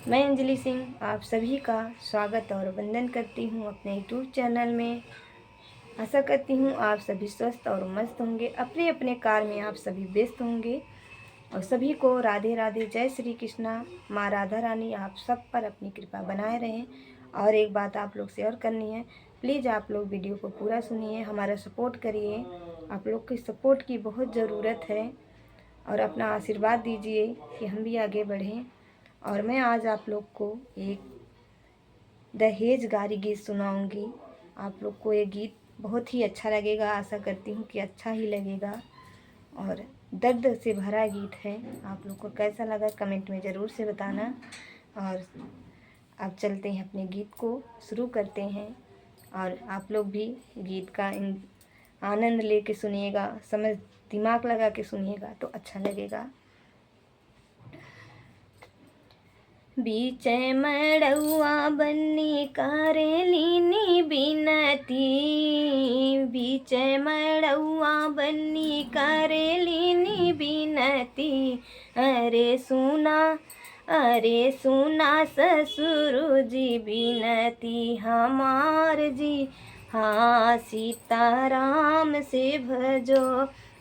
मैं अंजलि सिंह आप सभी का स्वागत और वंदन करती हूँ अपने यूट्यूब चैनल में। आशा करती हूँ आप सभी स्वस्थ और मस्त होंगे, अपने अपने कार्य में आप सभी व्यस्त होंगे और सभी को राधे राधे, जय श्री कृष्णा। माँ राधा रानी आप सब पर अपनी कृपा बनाए रहें। और एक बात आप लोग शेयर करनी है, प्लीज़ आप लोग वीडियो को पूरा सुनिए, हमारा सपोर्ट करिए। आप लोग की सपोर्ट की बहुत ज़रूरत है और अपना आशीर्वाद दीजिए कि हम भी आगे बढ़ें। और मैं आज आप लोग को एक दहेज गारी गीत सुनाऊंगी। आप लोग को ये गीत बहुत ही अच्छा लगेगा, आशा करती हूँ कि अच्छा ही लगेगा और दर्द से भरा गीत है। आप लोग को कैसा लगा कमेंट में ज़रूर से बताना। और अब चलते हैं अपने गीत को शुरू करते हैं और आप लोग भी गीत का आनंद लेके सुनिएगा, समझ दिमाग लगा के सुनिएगा तो अच्छा लगेगा। बीचे मड़ौआ बन्नी करेलीनी बिनती, बीचे मड़ौआ बन्नी करेलीनी बिनती। अरे सुना ससुर जी बिनती हमार जी, हाँ सीताराम से भजो।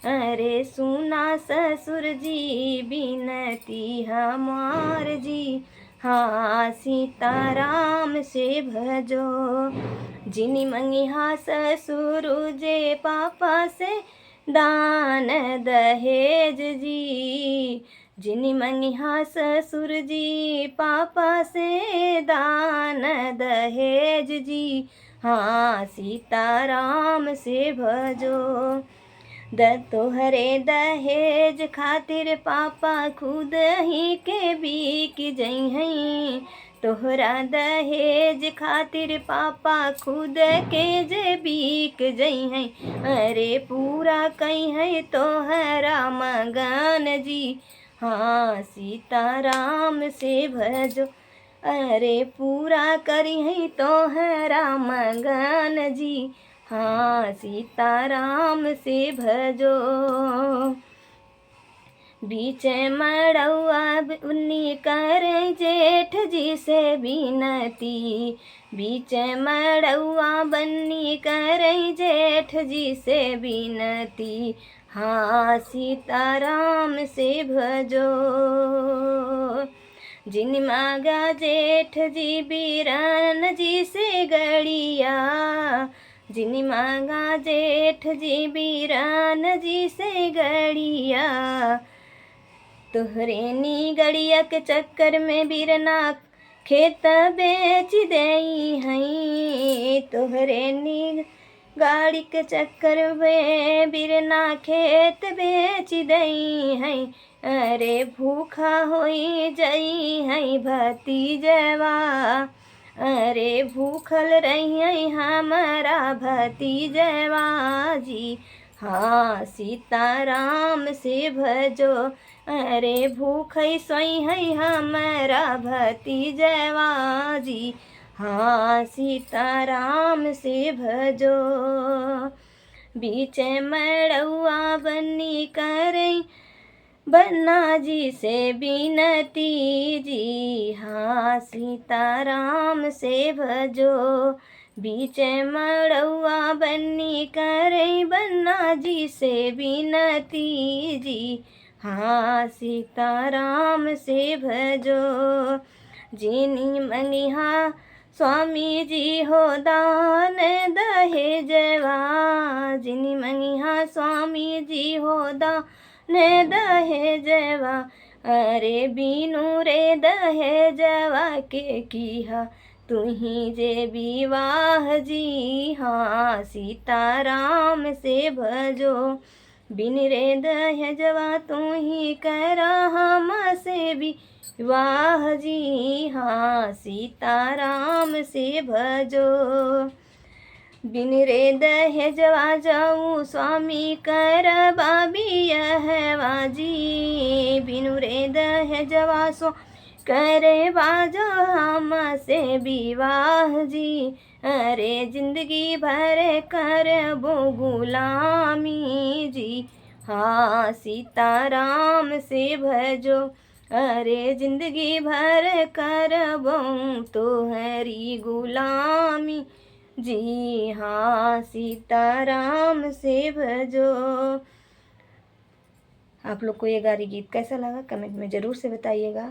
अरे सुना ससुर जी बिनती हमार जी, हाँ सीताराम से भजो। जिनी मंगिहा ससुर जे पापा से दान दहेज जी, जिनी मंगिहा ससुर जी पापा से दान दहेज जी, हाँ सीताराम से भजो। तोहरे दहेज खातिर पापा खुद ही के बीक जई हैं, तोहरा दहेज खातिर पापा खुद के जे बीक जई हैं। अरे पूरा कई है तोहरा मगन जी, हाँ सीताराम से भजो। अरे पूरा करी है तोहरा मगन जी, हाँ सीताराम से भजो। बीचे मड़ौआ उन्नी कर जेठ जी से बिनती, बीचे मड़ौआ बन्नी कर जेठ जी से बिनती, हाँ सीताराम से भजो। जिन मांगा जेठ जी बीरन जी से गड़िया, जिन मांगा जेठ जी बीरन जी से गड़िया। तोहरे नी गड़िया के चक्कर में बिरना खेत बेच देई हैं, तोहरे नी गाड़ी के चक्कर में बिरना खेत बेच देई हैं। अरे भूखा होई जई हैं भतीजवा, अरे भूखल रही हमारा भतीजवा जी, हाँ सीताराम से भजो। अरे भूख सोई है हमारा भतीजवा जी, हाँ सीताराम से भजो। बीचे मड़ौआ बन्नी करई बन्ना जी से बिनती जी, हाँ सीताराम से भजो। बीचे मड़ौआ बन्नी करई बन्ना जी से बिनती जी, हाँ सीताराम से भजो। जिनी मंगिहा स्वामी जी हो दान दहेजवा, जिनी मंगिहा स्वामी जी हो दान दहेजवा। अरे बीनू रे दहेजवा के किहा तुही जे विवाह जी, हाँ सीताराम से भजो। बिन रे दहेजवा तुही करा हम से विवाह जी, हाँ सीताराम से भजो। बिन रे दहेजवा जाऊँ स्वामी करबा बियहवा जी, बिनु रे दहेजवा सो करे बाजो हम से विवाह जी। अरे जिंदगी भर करबो गुलामी जी, हाँ सीताराम से भजो। अरे जिंदगी भर करबऊँ तोहरी गुलामी, जी हाँ सीताराम से भजो। आप लोग को ये गारी गीत कैसा लगा कमेंट में ज़रूर से बताइएगा।